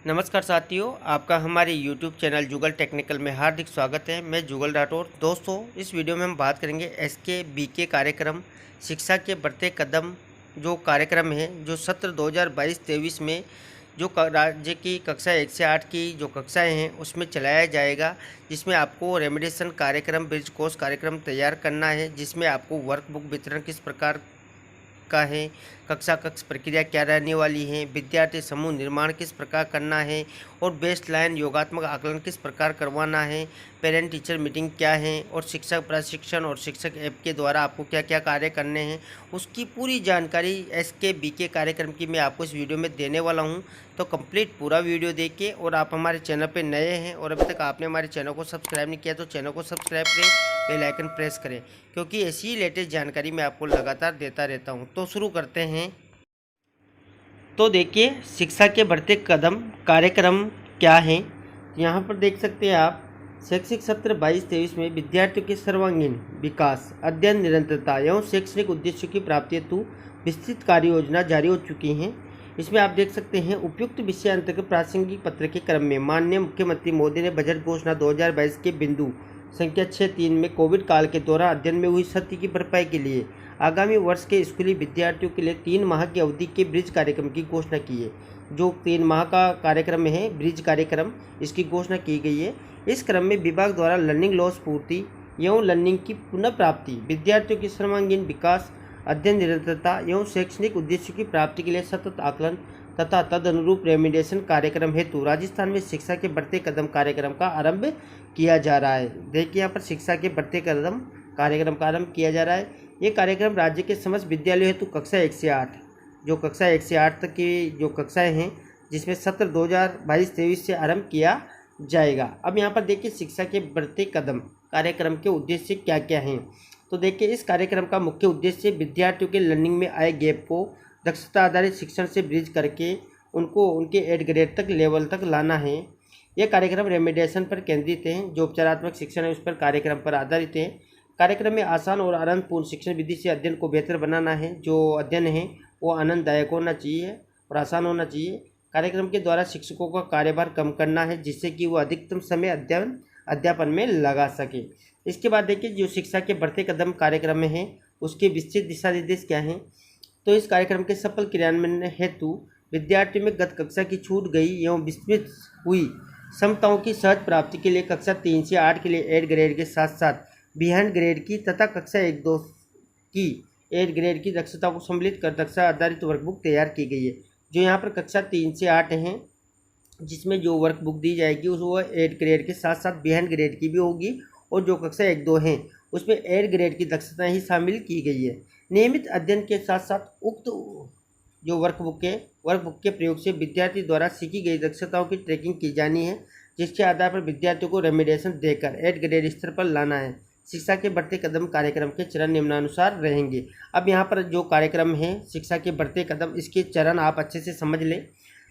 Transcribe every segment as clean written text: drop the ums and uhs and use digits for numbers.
नमस्कार साथियों, आपका हमारे YouTube चैनल जुगल टेक्निकल में हार्दिक स्वागत है। मैं जुगल राठौर। दोस्तों, इस वीडियो में हम बात करेंगे एसके बीके कार्यक्रम शिक्षा के बढ़ते कदम जो कार्यक्रम है, जो सत्र 2022-23 में जो राज्य की कक्षा 1 से 8 की जो कक्षाएं हैं उसमें चलाया जाएगा, जिसमें आपको रेमेडिएशन कार्यक्रम, ब्रिज कोर्स कार्यक्रम तैयार करना है, जिसमें आपको वर्कबुक वितरण किस प्रकार का है, कक्षा कक्ष प्रक्रिया क्या रहने वाली है, विद्यार्थी समूह निर्माण किस प्रकार करना है और बेस्ट लाइन योगात्मक आकलन किस प्रकार करवाना है, पेरेंट टीचर मीटिंग क्या है और शिक्षक प्रशिक्षण और शिक्षक ऐप के द्वारा आपको क्या क्या कार्य करने हैं, उसकी पूरी जानकारी एसके बीके कार्यक्रम की मैं आपको इस वीडियो में देने वाला हूं। तो कंप्लीट पूरा वीडियो देखिए और आप हमारे चैनल पर नए हैं और अभी तक आपने हमारे चैनल को सब्सक्राइब नहीं किया तो चैनल को सब्सक्राइब करें, बेल आइकन प्रेस करें, क्योंकि ऐसी लेटेस्ट जानकारी मैं आपको लगातार देता रहता हूं। तो शुरू करते हैं। तो देखिए, शिक्षा के बढ़ते कदम कार्यक्रम क्या है। यहाँ पर देख सकते हैं आप, शैक्षिक सत्र 22-23 में विद्यार्थियों के सर्वांगीण विकास, अध्ययन निरंतरता एवं शैक्षणिक उद्देश्यों की प्राप्ति हेतु विस्तृत कार्य योजना जारी हो चुकी हैं। इसमें आप देख सकते हैं, उपयुक्त विषय अंतर्गत प्रासंगिक पत्र के क्रम में माननीय मुख्यमंत्री मोदी ने बजट घोषणा 2022 के बिंदु संख्या 6.3 में कोविड काल के दौरान अध्ययन में हुई क्षति की भरपाई के लिए आगामी वर्ष के स्कूली विद्यार्थियों के लिए 3 माह की अवधि के ब्रिज कार्यक्रम की घोषणा की है। जो 3 माह का कार्यक्रम है, ब्रिज कार्यक्रम, इसकी घोषणा की गई है। इस क्रम में विभाग द्वारा लर्निंग लॉस पूर्ति एवं लर्निंग की पुनः प्राप्ति, विद्यार्थियों के सर्वांगीण विकास, अध्ययन निरंतरता एवं शैक्षणिक उद्देश्यों की प्राप्ति के लिए सतत आकलन तथा तदनुरूप रेमिडिएशन कार्यक्रम हेतु राजस्थान में शिक्षा के बढ़ते कदम कार्यक्रम का आरंभ किया जा रहा है। देखिए, यहाँ पर शिक्षा के बढ़ते कदम कार्यक्रम का आरंभ किया जा रहा है। ये कार्यक्रम राज्य के समस्त विद्यालयों हेतु कक्षा 1 से 8, जो कक्षा 1 से 8 तक की जो कक्षाएं हैं, जिसमें सत्र 2022-23 से आरंभ किया जाएगा। अब यहाँ पर देखिए, शिक्षा के बढ़ते कदम कार्यक्रम के उद्देश्य क्या क्या हैं। तो देखिए, इस कार्यक्रम का मुख्य उद्देश्य विद्यार्थियों के लर्निंग में आए गैप को दक्षता आधारित शिक्षण से ब्रिज करके उनको उनके 8 ग्रेड तक लेवल तक लाना है। यह कार्यक्रम रेमेडिएशन पर केंद्रित है। जो उपचारात्मक शिक्षण है उस पर कार्यक्रम पर आधारित है। कार्यक्रम में आसान और आनंदपूर्ण शिक्षण विधि से अध्ययन को बेहतर बनाना है। जो अध्ययन है वो आनंददायक होना चाहिए और आसान होना चाहिए। कार्यक्रम के द्वारा शिक्षकों का कार्यभार कम करना है, जिससे कि वो अधिकतम समय अध्यापन में लगा सके। इसके बाद देखिए, जो शिक्षा के बढ़ते कदम कार्यक्रम में है उसके विस्तृत दिशा निर्देश क्या हैं। तो इस कार्यक्रम के सफल क्रियान्वयन हेतु विद्यार्थियों में गत कक्षा की छूट गई एवं विस्मृत हुई क्षमताओं की सहज प्राप्ति के लिए कक्षा 3 से 8 के लिए 8 ग्रेड के साथ साथ बिहाइंड ग्रेड की तथा कक्षा 1-2 की 8 ग्रेड की दक्षता को सम्मिलित कर दक्षता आधारित वर्कबुक तैयार की गई है। जो यहाँ पर कक्षा 3 से 8 हैं, जिसमें जो वर्कबुक दी जाएगी वो 8 ग्रेड के साथ साथ बिहाइंड ग्रेड की भी होगी, और जो कक्षा 1-2 हैं उसमें 8 ग्रेड की दक्षता ही शामिल की गई है। नियमित अध्ययन के साथ साथ उक्त जो वर्कबुक के प्रयोग से विद्यार्थी द्वारा सीखी गई दक्षताओं की ट्रैकिंग की जानी है, जिसके आधार पर विद्यार्थियों को रेमिडिएशन देकर 8 ग्रेड स्तर पर लाना है। शिक्षा के बढ़ते कदम कार्यक्रम के चरण निम्नानुसार रहेंगे। अब यहाँ पर जो कार्यक्रम है शिक्षा के बढ़ते कदम, इसके चरण आप अच्छे से समझ लें।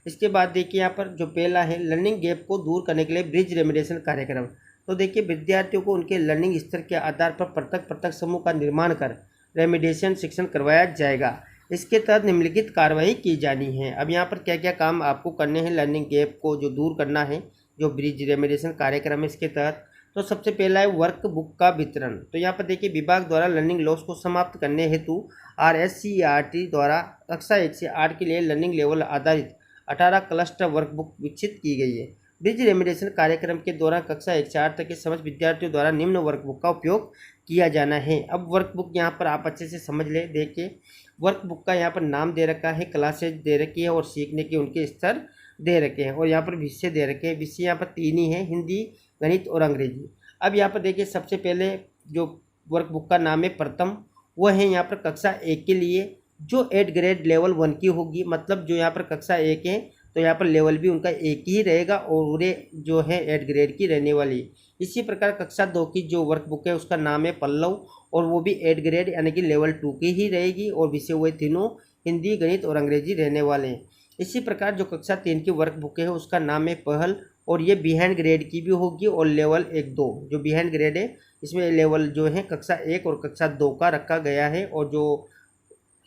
इसके बाद देखिए, यहाँ पर जो पहला है लर्निंग गैप को दूर करने के लिए ब्रिज रेमिडिएशन कार्यक्रम। तो देखिए, विद्यार्थियों को उनके लर्निंग स्तर के आधार पर पृथक पृथक समूह का निर्माण कर रेमिडिएशन शिक्षण करवाया जाएगा। इसके तहत निम्नलिखित कार्रवाई की जानी है। अब यहाँ पर क्या क्या काम आपको करने हैं लर्निंग गैप को जो दूर करना है, जो ब्रिज रेमिडिएशन कार्यक्रम है इसके तहत। तो सबसे पहला है वर्क बुक का वितरण। तो यहाँ पर देखिए, विभाग द्वारा लर्निंग लॉस को समाप्त करने हेतु RSCERT द्वारा कक्षा 1 से 8 के लिए लर्निंग लेवल आधारित 18 क्लस्टर वर्कबुक विकसित की गई है। ब्रिज रेमिडिएशन कार्यक्रम के दौरान कक्षा 1 से 8 तक के समस्त विद्यार्थियों द्वारा निम्न वर्कबुक का उपयोग किया जाना है। अब वर्कबुक यहाँ पर आप अच्छे से समझ लें। देखिए, वर्कबुक का यहाँ पर नाम दे रखा है, क्लासेज दे रखी है और सीखने के उनके स्तर दे रखे हैं, और यहाँ पर विषय दे रखे हैं। विषय यहाँ पर 3 ही हैं, हिंदी, गणित और अंग्रेजी। अब यहाँ पर देखिए, सबसे पहले जो वर्कबुक का नाम है प्रथम, वो है यहाँ पर कक्षा 1 के लिए, जो 8 ग्रेड लेवल 1 की होगी। मतलब जो यहाँ पर कक्षा 1 है तो यहाँ पर लेवल भी उनका 1 ही रहेगा और उन्हें जो है 8 ग्रेड की रहने वाली। इसी प्रकार कक्षा 2 की जो वर्कबुक है उसका नाम है पल्लव, और वो भी 8 ग्रेड यानी कि लेवल 2 की ही रहेगी, और विषय हुए तीनों हिंदी, गणित और अंग्रेजी रहने वाले हैं। इसी प्रकार जो कक्षा 3 की वर्कबुक है उसका नाम है पहल, और ये बिहाइंड ग्रेड की भी होगी और लेवल 1-2 जो बिहाइंड ग्रेड है इसमें लेवल जो है कक्षा 1 और कक्षा 2 का रखा गया है, और जो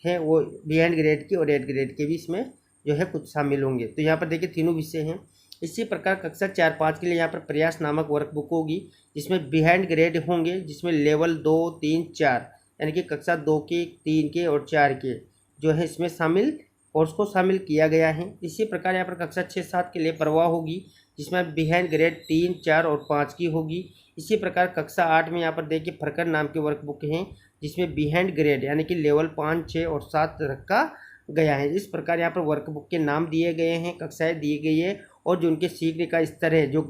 है वो बिहाइंड ग्रेड की और 8 ग्रेड के भी इसमें जो है कुछ शामिल होंगे। तो यहाँ पर देखिए तीनों विषय हैं। इसी प्रकार कक्षा 4-5 के लिए यहाँ पर प्रयास नामक वर्कबुक होगी, जिसमें बिहाइंड ग्रेड होंगे, जिसमें लेवल 2, 3, 4 यानी कि कक्षा 2 के, 3 के और 4 के जो है इसमें शामिल कोर्स को शामिल किया गया है। इसी प्रकार यहाँ पर कक्षा 6-7 के लिए प्रवाह होगी, जिसमें बिहाइंड ग्रेड 3, 4 और 5 की होगी। इसी प्रकार कक्षा 8 में यहाँ पर देखिए फरकर नाम की वर्कबुक हैं, जिसमें बिहाइंड ग्रेड यानी कि लेवल 5, 6 और 7 रखा गया है। इस प्रकार यहाँ पर वर्कबुक के नाम दिए गए हैं, कक्षाएं दी गई है और जो उनके सीखने का स्तर है जो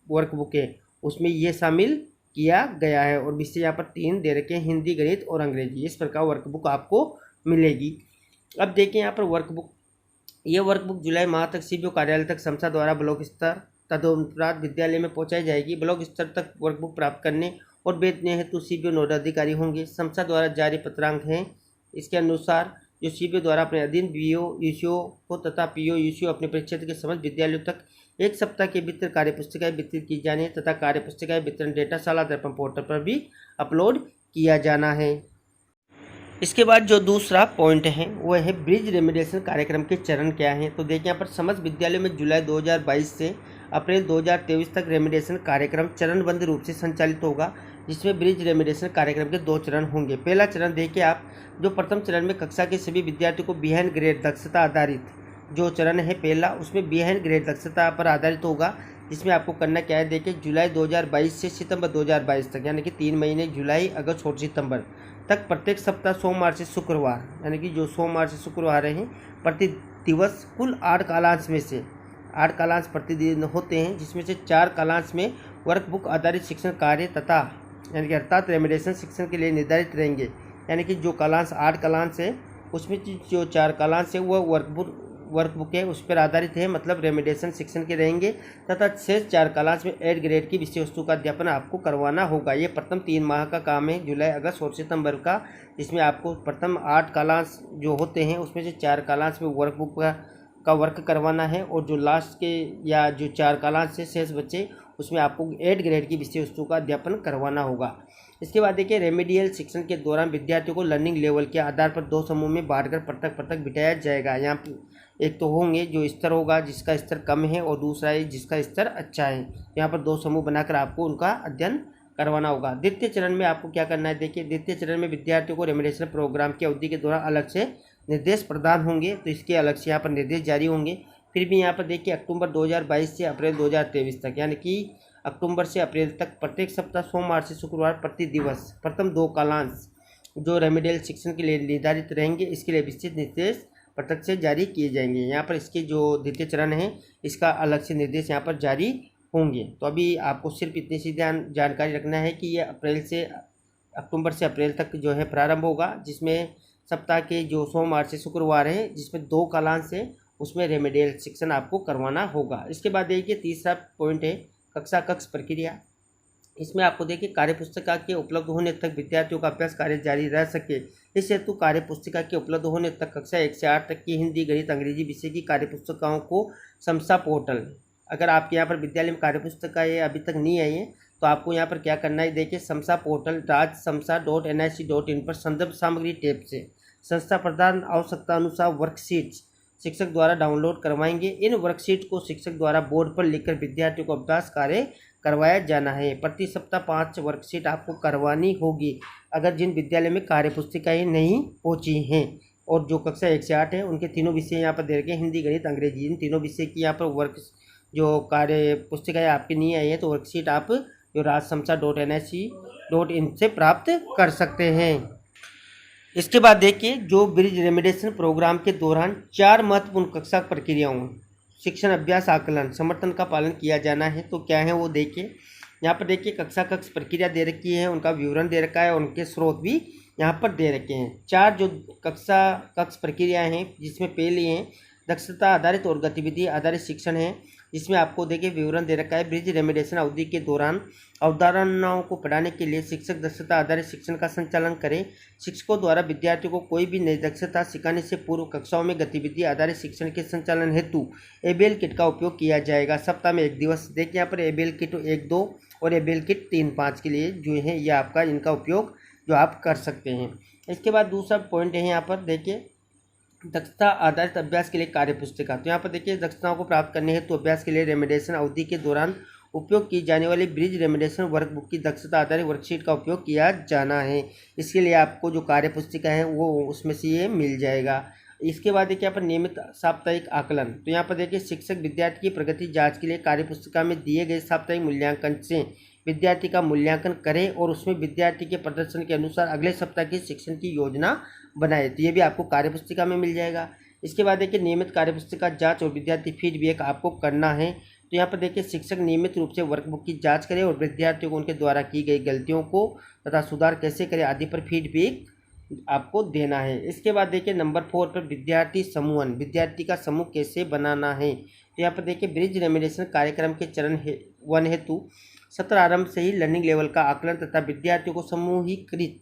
वर्कबुक है उसमें ये शामिल किया गया है। और विषय यहाँ पर 3 दे रखे हैं, हिंदी, गणित और अंग्रेजी। इस प्रकार वर्कबुक आपको मिलेगी। अब देखिए यहाँ पर वर्कबुक, ये वर्कबुक जुलाई माह तक सीबीओ कार्यालय तक समसा द्वारा ब्लॉक स्तर तदुपरांत विद्यालय में पहुंचाई जाएगी। ब्लॉक स्तर तक वर्कबुक प्राप्त करने और बेचने हेतु सीबीओ नोडल अधिकारी होंगे। समसा द्वारा जारी पत्रांक हैं, इसके अनुसार जो सीबीओ द्वारा अपने अधीन बीओ यूसीओ को तथा पीओ यूसीओ अपने परिक्षेत्र के समस्त विद्यालयों तक 1 सप्ताह के भीतर कार्यपुस्तिकाएं वितरित की जानी तथा कार्यपुस्तिकाएं वितरण डेटा शाला दर्पण पोर्टल पर भी अपलोड किया जाना है। इसके बाद जो दूसरा पॉइंट है वो है ब्रिज रेमिडिएशन कार्यक्रम के चरण क्या हैं। तो देखिए यहाँ पर समस्त विद्यालयों में जुलाई 2022 से अप्रैल 2023 तक रेमिडिएशन कार्यक्रम चरणबद्ध रूप से संचालित होगा, जिसमें ब्रिज रेमिडिएशन कार्यक्रम के 2 चरण होंगे। पहला चरण देखिए आप, जो प्रथम चरण में कक्षा के सभी विद्यार्थियों को बिहाइंड ग्रेड दक्षता आधारित जो चरण है पहला, उसमें बिहाइंड ग्रेड दक्षता पर आधारित होगा, जिसमें आपको करना क्या है देखिए, जुलाई 2022 से सितंबर 2022 तक यानी कि 3 महीने जुलाई, अगस्त और सितंबर तक प्रत्येक सप्ताह सोमवार से शुक्रवार यानी कि जो सोमवार से शुक्रवार हैं प्रति दिवस कुल 8 कालांश में से 8 कालांश प्रतिदिन होते हैं, जिसमें से 4 कालांश में वर्कबुक आधारित शिक्षण कार्य तथा यानी कि अर्थात रेमिडिएशन शिक्षण के लिए निर्धारित रहेंगे। यानी कि जो कालांश 8 कालांश है उसमें जो 4 कालांश है वह वर्कबुक है उस पर आधारित है, मतलब रेमिडिएशन शिक्षण के रहेंगे, तथा शेष 4 कालांश में 8 ग्रेड की विषय वस्तु का अध्यापन आपको करवाना होगा। ये प्रथम 3 माह का काम है, जुलाई, अगस्त और सितंबर का, जिसमें आपको प्रथम 8 कालांश जो होते हैं उसमें से 4 कालांश में वर्कबुक का वर्क करवाना है और जो लास्ट के या जो 4 कालांश से शेष बच्चे उसमें आपको 8 ग्रेड की विषय वस्तु का अध्यापन करवाना होगा। इसके बाद देखिए, रेमिडियल शिक्षण के दौरान विद्यार्थियों को लर्निंग लेवल के आधार पर 2 समूह में बांटकर पृथक पृथक बिठाया जाएगा। यहाँ एक तो होंगे जो स्तर होगा जिसका स्तर कम है और दूसरा है जिसका स्तर अच्छा है। यहाँ पर 2 समूह बनाकर आपको उनका अध्ययन करवाना होगा। द्वितीय चरण में आपको क्या करना है देखिए, द्वितीय चरण में विद्यार्थियों को रेमिडिएशन प्रोग्राम की अवधि के दौरान अलग से निर्देश प्रदान होंगे, तो इसके अलग से यहाँ पर निर्देश जारी होंगे। फिर भी यहाँ पर देखिए, अक्टूबर 2022 से अप्रैल 2023 तक यानी कि अक्टूबर से अप्रैल तक प्रत्येक सप्ताह सोमवार से शुक्रवार प्रति दिवस प्रथम 2 कालांश जो रेमिडियल शिक्षण के लिए निर्धारित रहेंगे, इसके लिए विस्तृत निर्देश पृथक से जारी किए जाएंगे। यहाँ पर इसके जो द्वितीय चरण है इसका अलग से निर्देश यहाँ पर जारी होंगे। तो अभी आपको सिर्फ इतनी सी जानकारी रखना है कि ये अक्टूबर से अप्रैल तक जो है प्रारंभ होगा, जिसमें सप्ताह के जो सोमवार से शुक्रवार हैं जिसमें 2 कालांश है उसमें रेमिडियल शिक्षण आपको करवाना होगा। इसके बाद देखिए, तीसरा पॉइंट है कक्षा कक्ष प्रक्रिया। इसमें आपको देखिए, कार्यपुस्तिका के उपलब्ध होने तक विद्यार्थियों का अभ्यास कार्य जारी रह सके, इस हेतु कार्यपुस्तिका के उपलब्ध होने तक कक्षा 1 से 8 तक की हिंदी, गणित, अंग्रेजी विषय की कार्यपुस्तिकाओं को समसा पोर्टल, अगर आपके यहाँ पर विद्यालय में कार्यपुस्तिकाएँ अभी तक नहीं आई हैं तो आपको यहाँ पर क्या करना है देखिए, समसा पोर्टल rajsamsa.nic.in पर संदर्भ सामग्री टैब से संस्था प्रदान आवश्यकता अनुसार वर्कशीट्स शिक्षक द्वारा डाउनलोड करवाएंगे। इन वर्कशीट को शिक्षक द्वारा बोर्ड पर लिखकर विद्यार्थियों को अभ्यास कार्य करवाया जाना है। प्रति सप्ताह 5 वर्कशीट आपको करवानी होगी अगर जिन विद्यालय में कार्यपुस्तिकाएँ नहीं पहुँची हैं। और जो कक्षा 1 से 8 है उनके तीनों विषय यहाँ पर दे रखे हैं, हिंदी, गणित, अंग्रेजी, इन तीनों विषय की यहाँ पर जो कार्य पुस्तिकाएँ आपकी नहीं आई हैं तो वर्कशीट आप जो rajsamsa.nic.in से प्राप्त कर सकते हैं। इसके बाद देखिए, जो ब्रिज रेमिडिएशन प्रोग्राम के दौरान 4 महत्वपूर्ण कक्षा प्रक्रियाओं शिक्षण अभ्यास आकलन समर्थन का पालन किया जाना है। तो क्या है वो देखिए, यहाँ पर देखिए कक्षा कक्ष प्रक्रिया दे रखी है, उनका विवरण दे रखा है और उनके स्रोत भी यहाँ पर दे रखे हैं। 4 जो कक्षा कक्ष प्रक्रियाएँ हैं जिसमें पहली हैं दक्षता आधारित और गतिविधि आधारित शिक्षण है, जिसमें आपको देखिए विवरण दे रखा है। ब्रिज रेमिडिएशन अवधि के दौरान अवधारणाओं को पढ़ाने के लिए शिक्षक दक्षता आधारित शिक्षण का संचालन करें। शिक्षकों द्वारा विद्यार्थियों को कोई भी नई दक्षता सिखाने से पूर्व कक्षाओं में गतिविधि आधारित शिक्षण के संचालन हेतु एबीएल किट का उपयोग किया जाएगा। सप्ताह में 1 दिवस देखिए यहाँ पर एबीएल किट 1, 2 और एबीएल किट 3, 5 के लिए जो है ये आपका इनका उपयोग जो आप कर सकते हैं। इसके बाद दूसरा पॉइंट है यहाँ पर देखिए, दक्षता आधारित अभ्यास के लिए कार्य पुस्तिका। तो यहाँ पर देखिए दक्षताओं को प्राप्त करने हेतु तो अभ्यास के लिए रेमेडिएशन अवधि के दौरान उपयोग की जाने वाली ब्रिज रेमेडिएशन वर्कबुक की दक्षता आधारित वर्कशीट का उपयोग किया जाना है। इसके लिए आपको जो कार्य पुस्तिका है वो उसमें से ये मिल जाएगा। इसके बाद देखिए यहाँ पर नियमित साप्ताहिक आकलन। तो यहाँ पर देखिए शिक्षक विद्यार्थी की प्रगति जांच के लिए कार्य पुस्तिका में दिए गए साप्ताहिक मूल्यांकन से विद्यार्थी का मूल्यांकन करें और उसमें विद्यार्थी के प्रदर्शन के अनुसार अगले सप्ताह की शिक्षण की योजना बनाए। तो ये भी आपको कार्य पुस्तिका में मिल जाएगा। इसके बाद देखिए नियमित कार्य पुस्तिका जांच और विद्यार्थी फीडबैक आपको करना है। तो यहाँ पर देखिए शिक्षक नियमित रूप से वर्कबुक की जांच करें और विद्यार्थियों को उनके द्वारा की गई गलतियों को तथा सुधार कैसे करें आदि पर फीडबैक आपको देना है। इसके बाद देखिए नंबर 4 पर विद्यार्थी समूहन, विद्यार्थी का समूह कैसे बनाना है। तो यहाँ पर देखिए ब्रिज रेमेडिएशन कार्यक्रम के चरण 1 हेतु सत्र आरंभ से ही लर्निंग लेवल का आकलन तथा विद्यार्थियों को समूहीकृत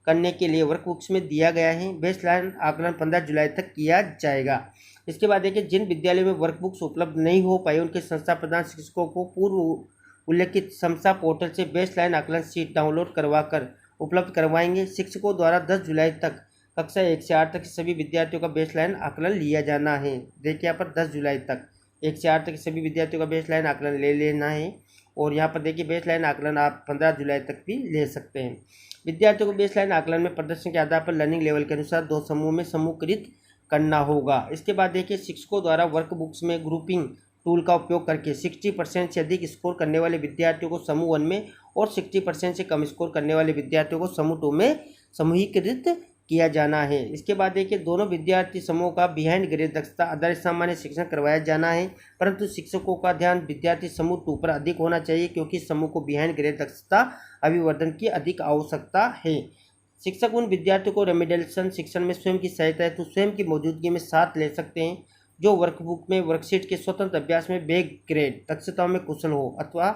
करने के लिए वर्कबुक्स में दिया गया है। बेसलाइन आकलन 15 जुलाई तक किया जाएगा। इसके बाद देखिए जिन विद्यालयों में वर्कबुक्स उपलब्ध नहीं हो पाए उनके संस्था प्रधान शिक्षकों को पूर्व उल्लेखित संस्था पोर्टल से बेसलाइन आकलन शीट डाउनलोड करवाकर उपलब्ध करवाएंगे। शिक्षकों द्वारा 10 जुलाई तक कक्षा 1 से 8 तक सभी विद्यार्थियों का बेसलाइन आकलन लिया जाना है। देखिए यहाँ पर 10 जुलाई तक 1 से 8 तक सभी विद्यार्थियों का बेसलाइन आकलन ले लेना है। और यहाँ पर देखिए बेसलाइन आकलन आप 15 जुलाई तक भी ले सकते हैं। विद्यार्थियों को बेसलाइन आकलन में प्रदर्शन के आधार पर लर्निंग लेवल के अनुसार 2 समूह में समूहकृत करना होगा। इसके बाद देखिए शिक्षकों द्वारा वर्कबुक्स में ग्रुपिंग टूल का उपयोग करके 60% से अधिक स्कोर करने वाले विद्यार्थियों को समूह 1 में और 60% से कम स्कोर करने वाले विद्यार्थियों को समूह 2 में समूहीकृत किया जाना है। इसके बाद देखिए दोनों विद्यार्थी समूह का बिहाइंड ग्रेड दक्षता आधारित सामान्य शिक्षण करवाया जाना है, परंतु शिक्षकों का ध्यान विद्यार्थी समूह 2 पर अधिक होना चाहिए क्योंकि समूह को बिहाइंड ग्रेड दक्षता अभिवर्धन की अधिक आवश्यकता है। शिक्षक उन विद्यार्थियों को रेमेडिएशन शिक्षण में स्वयं की सहायता है तो स्वयं की मौजूदगी में साथ ले सकते हैं जो वर्कबुक में वर्कशीट के स्वतंत्र अभ्यास में बे ग्रेड दक्षताओं में कुशल हो अथवा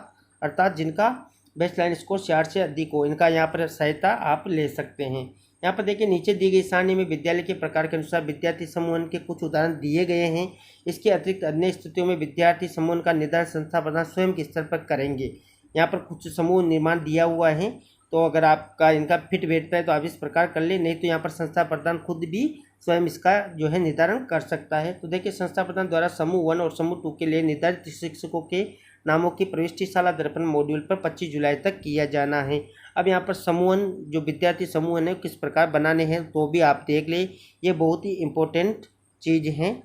अर्थात जिनका बेसलाइन स्कोर 60 से अधिक हो। इनका यहाँ पर सहायता आप ले सकते हैं। यहाँ पर देखिए नीचे दी गई सारणी में विद्यालय के प्रकार के अनुसार विद्यार्थी समूहन के कुछ उदाहरण दिए गए हैं। इसके अतिरिक्त अन्य स्थितियों में विद्यार्थी समूहन का निर्धारण संस्था प्रधान स्वयं के स्तर पर करेंगे। यहाँ पर कुछ समूह निर्माण दिया हुआ है तो अगर आपका इनका फिट बैठता है तो आप इस प्रकार कर ले, नहीं तो यहाँ पर संस्था प्रधान खुद भी स्वयं इसका जो है निर्धारण कर सकता है। तो देखिए संस्था प्रधान द्वारा समूह 1 और समूह 2 के लिए निर्धारित शिक्षकों के नामों की प्रविष्टि शाला दर्पण मॉड्यूल पर 25 जुलाई तक किया जाना है। अब यहाँ पर समूहन जो विद्यार्थी समूहन है किस प्रकार बनाने हैं तो भी आप देख ले, ये बहुत ही इम्पोर्टेंट चीज़ हैं।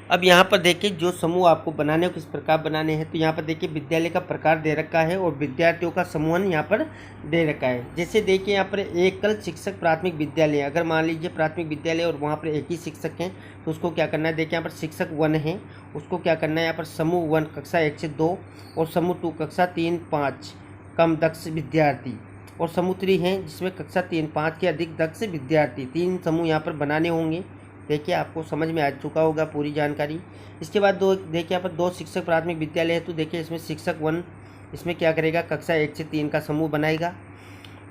अब यहाँ पर देखिए जो समूह आपको बनाने हो किस प्रकार बनाने हैं तो यहाँ पर देखिए विद्यालय का प्रकार दे रखा है और विद्यार्थियों का समूहन यहाँ पर दे रखा है। जैसे देखिए यहाँ पर एकल शिक्षक प्राथमिक विद्यालय, अगर मान लीजिए प्राथमिक विद्यालय और वहाँ पर एक ही शिक्षक हैं तो उसको क्या करना है, देखिए यहाँ पर शिक्षक 1 है उसको क्या करना है, यहाँ पर समूह 1 कक्षा 1 से 2 और समूह 2 कक्षा 3-5 कम दक्ष विद्यार्थी और समूह 3 हैं जिसमें कक्षा 3-5 के अधिक दक्ष विद्यार्थी, 3 समूह यहाँ पर बनाने होंगे। देखिए आपको समझ में आ चुका होगा पूरी जानकारी। इसके बाद देखिए यहाँ पर 2 शिक्षक प्राथमिक विद्यालय है तो देखिए इसमें शिक्षक 1 इसमें क्या करेगा, कक्षा 1 से 3 का समूह बनाएगा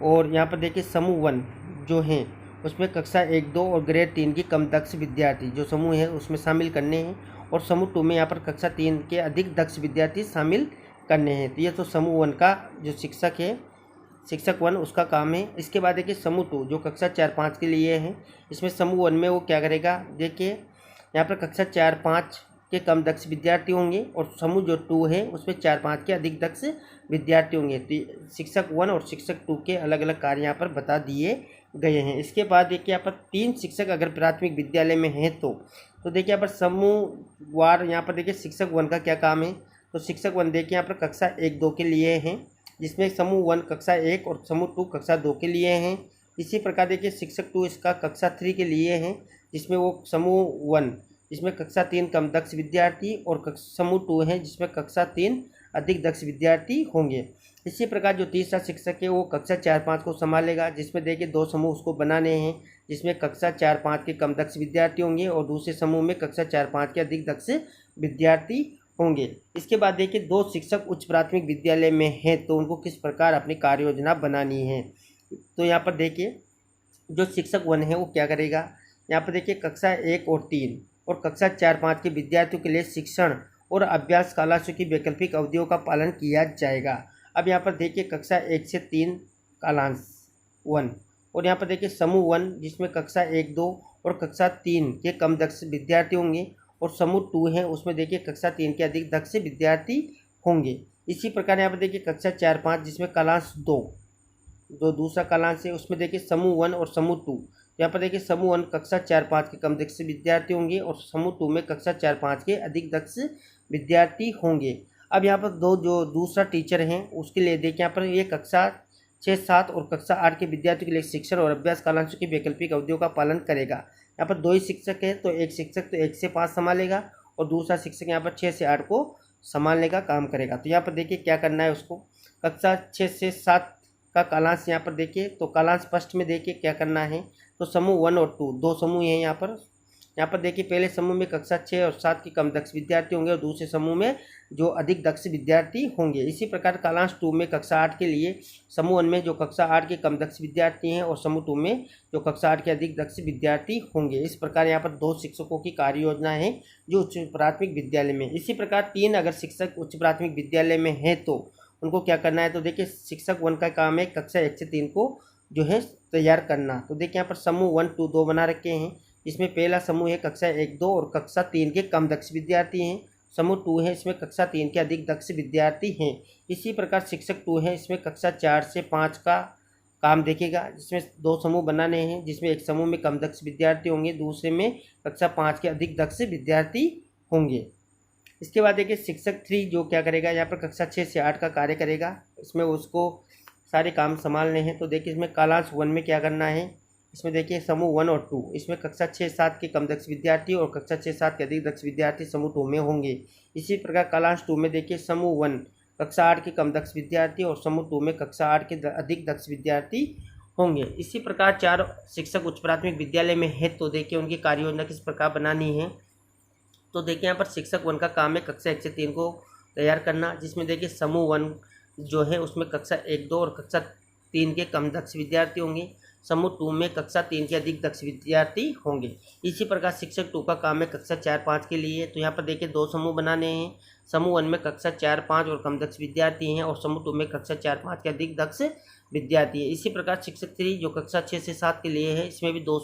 और यहाँ पर देखिए समूह 1 जो हैं उसमें कक्षा 1-2 और ग्रेड 3 की कम दक्ष विद्यार्थी जो समूह है उसमें शामिल करने हैं और समूह 2 में यहाँ पर कक्षा 3 के अधिक दक्ष विद्यार्थी शामिल करने हैं। तो ये तो समूह 1 का जो शिक्षक है, शिक्षक 1 उसका काम है। इसके बाद देखिए समूह 2 जो कक्षा 4-5 के लिए है, इसमें समूह 1 में वो क्या करेगा, देखिए यहाँ पर कक्षा 4-5 के कम दक्ष विद्यार्थी होंगे और समूह जो 2 है उसमें 4-5 के अधिक दक्ष विद्यार्थी होंगे। तो शिक्षक 1 और शिक्षक 2 के अलग अलग कार्य यहाँ पर बता दिए गए हैं। इसके बाद देखिए यहाँ पर 3 शिक्षक अगर प्राथमिक विद्यालय में हैं तो देखिए यहाँ पर समूह वार यहाँ पर देखिए शिक्षक 1 का क्या काम है, तो शिक्षक 1 देखिए यहाँ पर कक्षा 1-2 के लिए हैं जिसमें समूह 1 कक्षा 1 और समूह 2 कक्षा 2 के लिए हैं। इसी प्रकार देखिए शिक्षक 2 इसका कक्षा 3 के लिए हैं जिसमें वो समूह 1 जिसमें कक्षा 3 कम दक्ष विद्यार्थी और समूह 2 है जिसमें कक्षा 3 अधिक दक्ष विद्यार्थी होंगे। इसी प्रकार जो तीसरा शिक्षक है वो कक्षा 4-5 को संभालेगा जिसमें देखिए 2 समूह उसको बनाने हैं जिसमें कक्षा 4-5 के कम दक्ष विद्यार्थी होंगे और दूसरे समूह में कक्षा 4-5 के अधिक दक्ष विद्यार्थी होंगे। इसके बाद देखिए 2 शिक्षक उच्च प्राथमिक विद्यालय में हैं तो उनको किस प्रकार अपनी कार्य योजना बनानी है। तो यहाँ पर देखिए जो शिक्षक 1 है वो क्या करेगा, यहाँ पर देखिए कक्षा 1 और 3 और कक्षा 4-5 के विद्यार्थियों के लिए शिक्षण और अभ्यास कालांशों की वैकल्पिक अवधियों का पालन किया जाएगा। अब यहाँ पर देखिए कक्षा 1 से 3 कालांश 1 और यहाँ पर देखिए समूह 1 जिसमें कक्षा 1-2 और कक्षा 3 के कम दक्ष विद्यार्थी होंगे, और समूह 2 है उसमें देखिए कक्षा 3 के अधिक दक्ष विद्यार्थी होंगे। इसी प्रकार यहाँ पर देखिए कक्षा 4-5 जिसमें कालांश 2 जो दूसरा कालांश है उसमें देखिए समूह 1 और समूह 2। यहाँ पर देखिए समूह 1 कक्षा 4-5 के कम दक्ष विद्यार्थी होंगे और समूह 2 में कक्षा 4-5 के अधिक दक्ष विद्यार्थी होंगे। अब यहाँ पर जो दूसरा टीचर हैं उसके लिए देखिए यहाँ पर ये कक्षा 6-7 और कक्षा 8 के विद्यार्थियों के लिए शिक्षण और अभ्यास कालांशों की वैकल्पिक अवधियों का पालन करेगा। यहाँ पर 2 ही शिक्षक है तो एक शिक्षक तो 1 से 5 संभालेगा और दूसरा शिक्षक यहाँ पर 6 से 8 को संभालने का काम करेगा। तो यहाँ पर देखिए क्या करना है उसको, कक्षा 6 से 7 का कालांश यहाँ पर देखिए, तो कालांश फर्स्ट में देखिए क्या करना है, तो समूह 1 और 2 दो समूह हैं यहाँ पर देखिए पहले समूह में कक्षा 6 और 7 के कम दक्ष विद्यार्थी होंगे और दूसरे समूह में जो अधिक दक्ष विद्यार्थी होंगे। इसी प्रकार कालांश 2 में कक्षा 8 के लिए समूह 1 में जो कक्षा 8 के कम दक्ष विद्यार्थी हैं और समूह 2 में जो कक्षा 8 के अधिक दक्ष विद्यार्थी होंगे। इस प्रकार यहाँ पर 2 शिक्षकों की कार्य योजना है जो उच्च प्राथमिक विद्यालय में। इसी प्रकार 3 अगर शिक्षक उच्च प्राथमिक विद्यालय में है तो उनको क्या करना है, तो देखिए शिक्षक 1 का काम है कक्षा 1 से 3 को जो है तैयार करना। तो देखिए यहाँ पर समूह 1, 2 बना रखे हैं। इसमें पहला समूह है कक्षा 1-2 और कक्षा 3 के कम दक्ष विद्यार्थी हैं। समूह 2 है इसमें कक्षा 3 के अधिक दक्ष विद्यार्थी हैं। इसी प्रकार शिक्षक 2 है इसमें कक्षा 4 से 5 का काम देखेगा, जिसमें 2 समूह बनाने हैं, जिसमें एक समूह में कम दक्ष विद्यार्थी होंगे, दूसरे में कक्षा 5 के अधिक दक्ष विद्यार्थी होंगे। इसके बाद देखिए शिक्षक 3 जो क्या करेगा, यहाँ पर कक्षा 6 से 8 का कार्य करेगा, इसमें उसको सारे काम संभालने हैं। तो देखिए इसमें कालांश 1 में क्या करना है, इसमें देखिए समूह 1 और 2 इसमें कक्षा 6-7 के कम दक्ष विद्यार्थी और कक्षा 6-7 के अधिक दक्ष विद्यार्थी समूह 2 में होंगे। इसी प्रकार कालांश 2 में देखिए समूह 1 कक्षा 8 के कम दक्ष विद्यार्थी और समूह 2 में कक्षा 8 के अधिक दक्ष विद्यार्थी होंगे। इसी प्रकार 4 शिक्षक उच्च प्राथमिक विद्यालय में है तो देखिए उनकी कार्य योजना किस प्रकार बनानी है। तो देखिए यहाँ पर शिक्षक 1 का काम है कक्षा 1 से 3 को तैयार करना, जिसमें देखिए समूह 1 जो है उसमें कक्षा 1-2 और कक्षा 3 के कम दक्ष विद्यार्थी होंगे, समूह 2 में कक्षा 3 के अधिक दक्ष विद्यार्थी होंगे। इसी प्रकार शिक्षक 2 का काम है कक्षा 4-5 के लिए, तो यहाँ पर देखिए 2 समूह बनाने हैं। समूह 1 में कक्षा 4-5 और कम दक्ष विद्यार्थी हैं और समूह 2 में कक्षा 4-5 के अधिक दक्ष विद्यार्थी है। इसी प्रकार शिक्षक 3 जो कक्षा 6 से 7 के लिए है, इसमें भी 2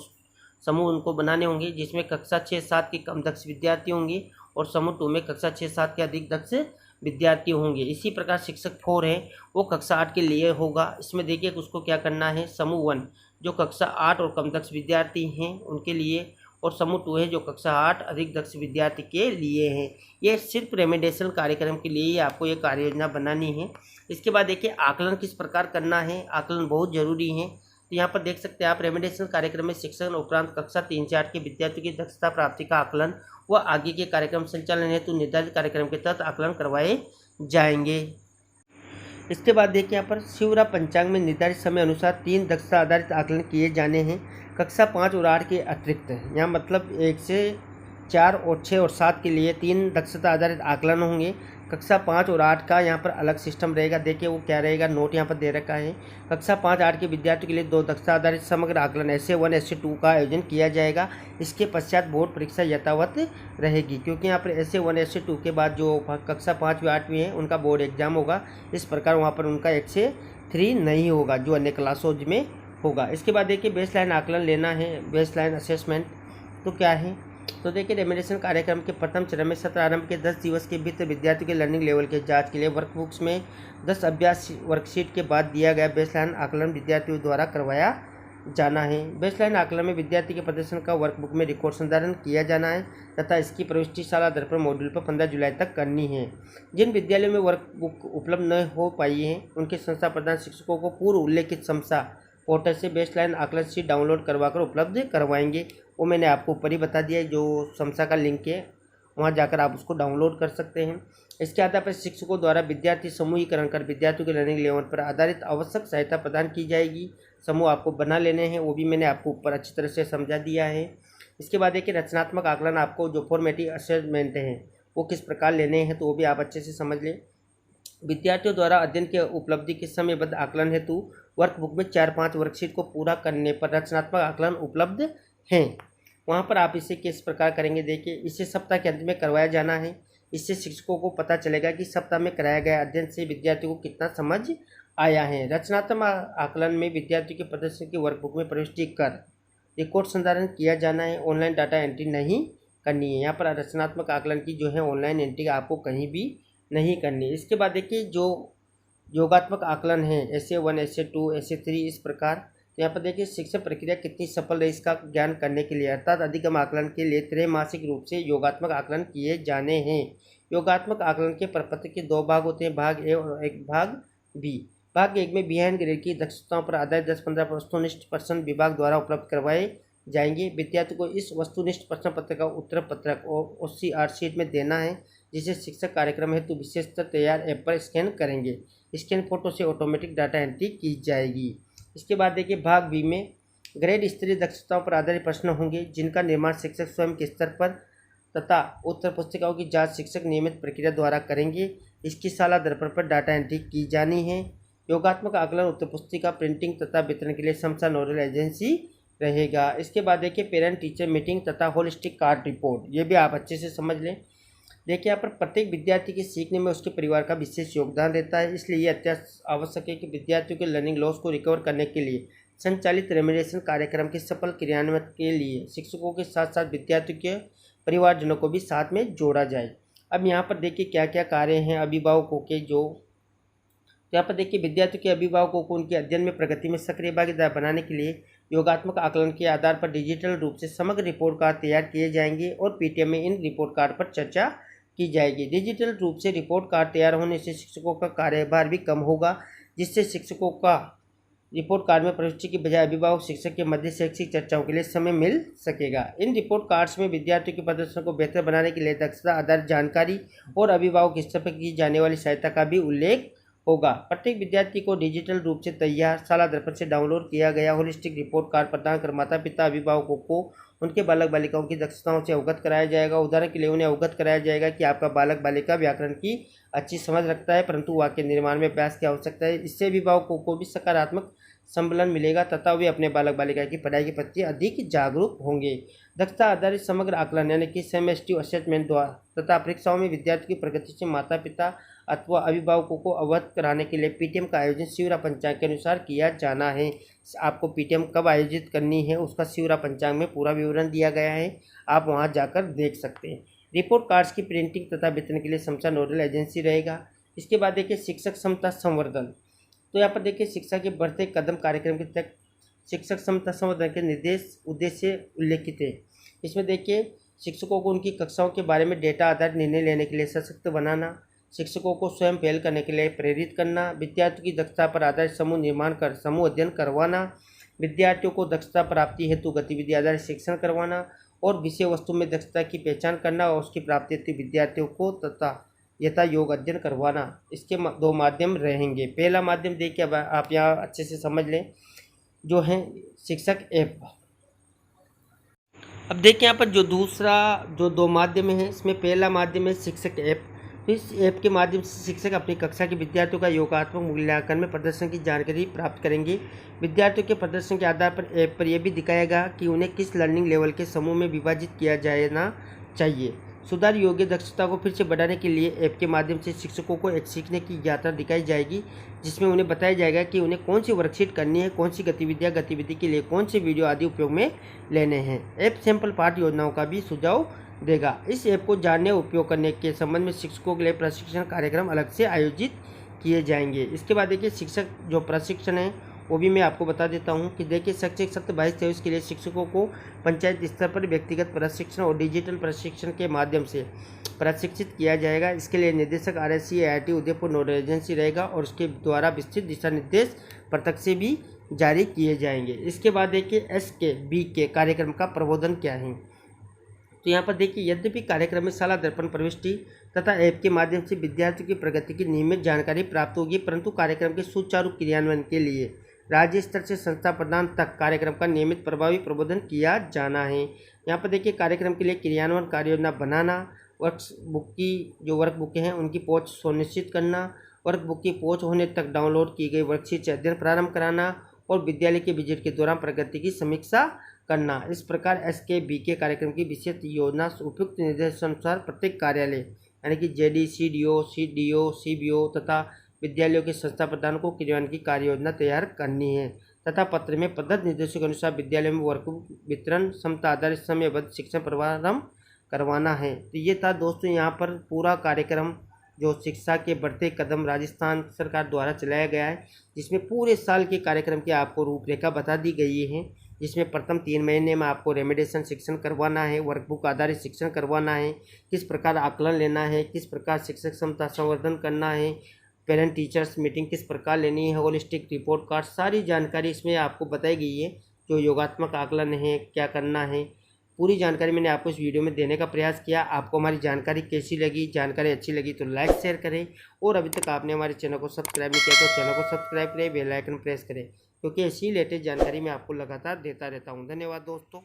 समूह उनको बनाने होंगे, जिसमें कक्षा 6-7 के कम दक्ष विद्यार्थी होंगे और समूह 2 में कक्षा 6-7 के अधिक दक्ष विद्यार्थी होंगे। इसी प्रकार शिक्षक 4 है वो कक्षा 8 के लिए होगा। इसमें देखिए उसको क्या करना है, समूह 1 जो कक्षा 8 और कम दक्ष विद्यार्थी हैं उनके लिए, और समूह 2 है जो कक्षा 8 अधिक दक्ष विद्यार्थी के लिए है। ये सिर्फ रेमेडिएशन कार्यक्रम के लिए ही आपको ये कार्य योजना बनानी है। इसके बाद देखिए आकलन किस प्रकार करना है, आकलन बहुत ज़रूरी है। तो यहाँ पर देख सकते हैं आप रेमेडिएशन कार्यक्रम में शिक्षण उपरांत कक्षा 3 से 8 के विद्यार्थियों की दक्षता प्राप्ति का आकलन व आगे के कार्यक्रम संचालन हेतु निर्धारित कार्यक्रम के तहत आकलन करवाए जाएंगे। इसके बाद देखिए यहाँ पर शिवरा पंचांग में निर्धारित समय अनुसार 3 दक्षता आधारित आकलन किए जाने हैं कक्षा 5 और 8 के अतिरिक्त। यहाँ मतलब 1 से 4 और 6 और 7 के लिए 3 दक्षता आधारित आकलन होंगे। कक्षा 5 और 8 का यहाँ पर अलग सिस्टम रहेगा। देखिए वो क्या रहेगा, नोट यहाँ पर दे रखा है। कक्षा 5-8 के विद्यार्थियों के लिए 2 दक्षता आधारित समग्र आकलन SA1 SA2 का आयोजन किया जाएगा। इसके पश्चात बोर्ड परीक्षा यथावत रहेगी, क्योंकि यहाँ पर SA1 SA2 के बाद जो कक्षा 5वीं 8वीं है उनका बोर्ड एग्जाम होगा। इस प्रकार वहाँ पर उनका 1 से 3 नहीं होगा जो अन्य क्लासों में होगा। इसके बाद देखिए बेसलाइन आकलन लेना है, बेसलाइन असेसमेंट तो क्या है। तो देखिए रेमेडिएशन कार्यक्रम के प्रथम चरण में सत्र आरंभ के 10 दिवस के भीतर विद्यार्थियों के लर्निंग लेवल के जांच के लिए वर्कबुक्स में 10 अभ्यास वर्कशीट के बाद दिया गया बेसलाइन आकलन विद्यार्थियों द्वारा करवाया जाना है। बेसलाइन आकलन में विद्यार्थी के प्रदर्शन का वर्कबुक में रिकॉर्ड संधारण किया जाना है तथा इसकी प्रविष्टि शाला दर्पण मॉड्यूल पर 15 जुलाई तक करनी है। जिन विद्यालयों में वर्कबुक उपलब्ध न हो पाई है उनके संस्था प्रधान शिक्षकों को पूर्व उल्लेखित समसा पोर्टल से बेसलाइन आकलन शीट डाउनलोड करवाकर उपलब्ध करवाएंगे। वो मैंने आपको ऊपर ही बता दिया है, जो समसा का लिंक है वहाँ जाकर आप उसको डाउनलोड कर सकते हैं। इसके आधार पर शिक्षकों द्वारा विद्यार्थी समूहीकरण कर विद्यार्थियों के लर्निंग लेवल पर आधारित आवश्यक सहायता प्रदान की जाएगी। समूह आपको बना लेने हैं, वो भी मैंने आपको ऊपर अच्छी तरह से समझा दिया है। इसके बाद देखिए रचनात्मक आकलन आपको जो फॉर्मेटिव असेसमेंट हैं वो किस प्रकार लेने हैं तो वो भी आप अच्छे से समझ लें। विद्यार्थियों द्वारा अध्ययन के उपलब्धि के समयबद्ध आकलन हेतु वर्कबुक में 4-5 वर्कशीट को पूरा करने पर रचनात्मक आकलन उपलब्ध हैं। वहाँ पर आप इसे किस प्रकार करेंगे, देखिए इसे सप्ताह के अंत में करवाया जाना है। इससे शिक्षकों को पता चलेगा कि सप्ताह में कराया गया अध्ययन से विद्यार्थियों को कितना समझ आया है। रचनात्मक आकलन में विद्यार्थियों के प्रदर्शन की वर्कबुक में प्रविष्टि कर रिकॉर्ड संधारण किया जाना है, ऑनलाइन डाटा एंट्री नहीं करनी है। यहाँ पर रचनात्मक आकलन की जो है ऑनलाइन एंट्री आपको कहीं भी नहीं करनी है। इसके बाद देखिए जो योगात्मक आकलन है SA1, SA2, SA3 इस प्रकार। तो यहाँ पर देखिए शिक्षण प्रक्रिया कितनी सफल है इसका ज्ञान करने के लिए अर्थात अधिगम आकलन के लिए त्रैमासिक रूप से योगात्मक आकलन किए जाने हैं। योगात्मक आकलन के प्रपत्र के 2 भाग होते हैं, भाग ए और एक भाग बी। भाग 1 में बिहाइंड ग्रेड की दक्षताओं पर आधारित 10-15 वस्तुनिष्ठ प्रश्न विभाग द्वारा उपलब्ध करवाए जाएंगे। विद्यार्थी को इस वस्तुनिष्ठ प्रश्न पत्र का उत्तर पत्रक और OCR शीट में देना है, जिसे शिक्षक कार्यक्रम हेतु विशेषतर तैयार ऐप पर स्कैन करेंगे। स्कैन फोटो से ऑटोमेटिक डाटा एंट्री की जाएगी। इसके बाद देखिए भाग बी में ग्रेड स्तरीय दक्षताओं पर आधारित प्रश्न होंगे, जिनका निर्माण शिक्षक स्वयं के स्तर पर तथा उत्तर पुस्तिकाओं की जांच शिक्षक नियमित प्रक्रिया द्वारा करेंगे। इसकी साला दर्पण पर डाटा एंट्री की जानी है। योगात्मक आकलन उत्तर पुस्तिका प्रिंटिंग तथा वितरण के लिए समसा नोडल एजेंसी रहेगा। इसके बाद देखिए पेरेंट टीचर मीटिंग तथा होलिस्टिक कार्ड रिपोर्ट, ये भी आप अच्छे से समझ लें। देखिए यहाँ पर प्रत्येक विद्यार्थी के सीखने में उसके परिवार का विशेष योगदान रहता है, इसलिए ये अत्यंत आवश्यक है कि विद्यार्थियों के लर्निंग लॉस को रिकवर करने के लिए संचालित रेमेडिएशन कार्यक्रम के सफल क्रियान्वयन के लिए शिक्षकों के साथ साथ विद्यार्थियों के परिवारजनों को भी साथ में जोड़ा जाए। अब यहाँ पर देखिए क्या क्या कार्य हैं अभिभावकों के यहाँ पर देखिए विद्यार्थियों के अभिभावकों को उनके अध्ययन में प्रगति में सक्रिय भागीदार बनाने के लिए योगात्मक आकलन के आधार पर डिजिटल रूप से समग्र रिपोर्ट कार्ड तैयार किए जाएंगे और PTM में इन रिपोर्ट कार्ड पर चर्चा की जाएगी। डिजिटल रूप से रिपोर्ट कार्ड तैयार होने से शिक्षकों का कार्यभार भी कम होगा, जिससे शिक्षकों का रिपोर्ट कार्ड में प्रविष्टि की बजाय अभिभावक शिक्षक के मध्य शैक्षिक चर्चाओं के लिए समय मिल सकेगा। इन रिपोर्ट कार्ड्स में विद्यार्थियों के प्रदर्शन को बेहतर बनाने के लिए दक्षता आधारित जानकारी और अभिभावक स्तर पर की जाने वाली सहायता का भी उल्लेख होगा। प्रत्येक विद्यार्थी को डिजिटल रूप से तैयार साला दर्पण से डाउनलोड किया गया होलिस्टिक रिपोर्ट कार्ड प्रदान कर माता पिता अभिभावकों को उनके बालक बालिकाओं की दक्षताओं से अवगत कराया जाएगा। उदाहरण के लिए उन्हें अवगत कराया जाएगा कि आपका बालक बालिका व्याकरण की अच्छी समझ रखता है, परंतु वाक्य निर्माण में अभ्यास की आवश्यकता है। इससे अभिभावकों को भी सकारात्मक संबलन मिलेगा तथा वे अपने बालक बालिका की पढ़ाई के प्रति अधिक जागरूक होंगे। दक्षता आधारित समग्र आकलन यानी कि सेमेस्टिव असेसमेंट द्वारा तथा परीक्षाओं में विद्यार्थी की प्रगति से माता पिता अथवा अभिभावकों को अवगत कराने के लिए PTM का आयोजन शिवरा पंचांग के अनुसार किया जाना है। आपको PTM कब आयोजित करनी है उसका शिवरा पंचांग में पूरा विवरण दिया गया है, आप वहां जाकर देख सकते हैं। रिपोर्ट कार्ड्स की प्रिंटिंग तथा वितरण के लिए समसा नोडल एजेंसी रहेगा। इसके बाद देखिए शिक्षक क्षमता संवर्धन। तो यहाँ पर देखिए शिक्षा के बढ़ते कदम कार्यक्रम के तहत शिक्षक क्षमता संवर्धन के निर्देश उद्देश्य उल्लेखित है। इसमें देखिए शिक्षकों को उनकी कक्षाओं के बारे में डेटा आधारित निर्णय लेने के लिए सशक्त बनाना, शिक्षकों को स्वयं पहल करने के लिए प्रेरित करना, विद्यार्थियों की दक्षता पर आधारित समूह निर्माण कर समूह अध्ययन करवाना, विद्यार्थियों को दक्षता प्राप्ति हेतु गतिविधि आधारित शिक्षण करवाना और विषय वस्तु में दक्षता की पहचान करना और उसकी प्राप्ति हेतु विद्यार्थियों को तथा यथा योग अध्ययन करवाना। इसके 2 माध्यम रहेंगे। पहला माध्यम देखिए अब आप यहाँ अच्छे से समझ लें, जो है शिक्षक ऐप। अब देखिए यहाँ पर जो 2 माध्यम है, इसमें पहला माध्यम है शिक्षक ऐप। तो इस ऐप के माध्यम से शिक्षक अपनी कक्षा के विद्यार्थियों का योगात्मक मूल्यांकन में प्रदर्शन की जानकारी प्राप्त करेंगे। विद्यार्थियों के प्रदर्शन के आधार पर ऐप पर यह भी दिखाएगा कि उन्हें किस लर्निंग लेवल के समूह में विभाजित किया जाना चाहिए। सुधार योग्य दक्षता को फिर से बढ़ाने के लिए ऐप के माध्यम से शिक्षकों को एक सीखने की यात्रा दिखाई जाएगी, जिसमें उन्हें बताया जाएगा कि उन्हें कौन सी वर्कशीट करनी है, कौन सी गतिविधि के लिए कौन से वीडियो आदि उपयोग में लेने हैं। ऐप सैंपल पाठ योजनाओं का भी सुझाव देगा। इस ऐप को जानने और उपयोग करने के संबंध में शिक्षकों के लिए प्रशिक्षण कार्यक्रम अलग से आयोजित किए जाएंगे। इसके बाद देखिए शिक्षक जो प्रशिक्षण है वो भी मैं आपको बता देता हूं कि देखिए शैक्षिक सत्र 22-23 के लिए शिक्षकों को पंचायत स्तर पर व्यक्तिगत प्रशिक्षण और डिजिटल प्रशिक्षण के माध्यम से प्रशिक्षित किया जाएगा। इसके लिए निदेशक RSC IIT Udaipur nodal agency रहेगा और उसके द्वारा विस्तृत दिशा निर्देश प्रत्यक्ष से भी जारी किए जाएंगे। इसके बाद देखिए SKBK कार्यक्रम का प्रबोधन क्या है। तो यहाँ पर देखिए यद्यपि कार्यक्रम में साला दर्पण प्रविष्टि तथा ऐप के माध्यम से विद्यार्थियों की प्रगति की नियमित जानकारी प्राप्त होगी, परंतु कार्यक्रम के सुचारू क्रियान्वयन के लिए राज्य स्तर से संस्था प्रदान तक कार्यक्रम का नियमित प्रभावी प्रबोधन किया जाना है। यहाँ पर देखिए कार्यक्रम के लिए क्रियान्वयन कार्य योजना बनाना, वर्कबुक की जो वर्कबुकें हैं उनकी पहुँच सुनिश्चित करना, वर्कबुक की पहुँच होने तक डाउनलोड की गई वर्कशीट से अध्ययन प्रारंभ कराना और विद्यालय के विजिट के दौरान प्रगति की समीक्षा करना। इस प्रकार SKBK कार्यक्रम की विशेष योजना उपयुक्त निर्देशानुसार प्रत्येक कार्यालय यानी कि JD, CDO, CDO, CBO तथा विद्यालयों के संस्था प्रधान को क्रियान्वयन की कार्य योजना तैयार करनी है। तथा पत्र में प्रदत्त निर्देशों के अनुसार विद्यालय में वर्कबुक वितरण क्षमता आधारित समयबद्ध शिक्षण प्रारंभ करवाना है। तो ये था दोस्तों यहाँ पर पूरा कार्यक्रम जो शिक्षा के बढ़ते कदम राजस्थान सरकार द्वारा चलाया गया है, जिसमें पूरे साल के कार्यक्रम की आपको रूपरेखा बता दी गई है। जिसमें प्रथम 3 महीने में आपको रेमेडिएशन शिक्षण करवाना है, वर्कबुक आधारित शिक्षण करवाना है, किस प्रकार आकलन लेना है, किस प्रकार शिक्षक क्षमता संवर्धन करना है, पेरेंट टीचर्स मीटिंग किस प्रकार लेनी है, होलिस्टिक रिपोर्ट कार्ड, सारी जानकारी इसमें आपको बताई गई है। जो योगात्मक आकलन है क्या करना है, पूरी जानकारी मैंने आपको इस वीडियो में देने का प्रयास किया। आपको हमारी जानकारी कैसी लगी, जानकारी अच्छी लगी तो लाइक शेयर करें, और अभी तक आपने हमारे चैनल को सब्सक्राइब नहीं किया तो चैनल को सब्सक्राइब करें, बेल आइकन प्रेस करें, क्योंकि ऐसी लेटेस्ट जानकारी मैं आपको लगातार देता रहता हूँ। धन्यवाद दोस्तों।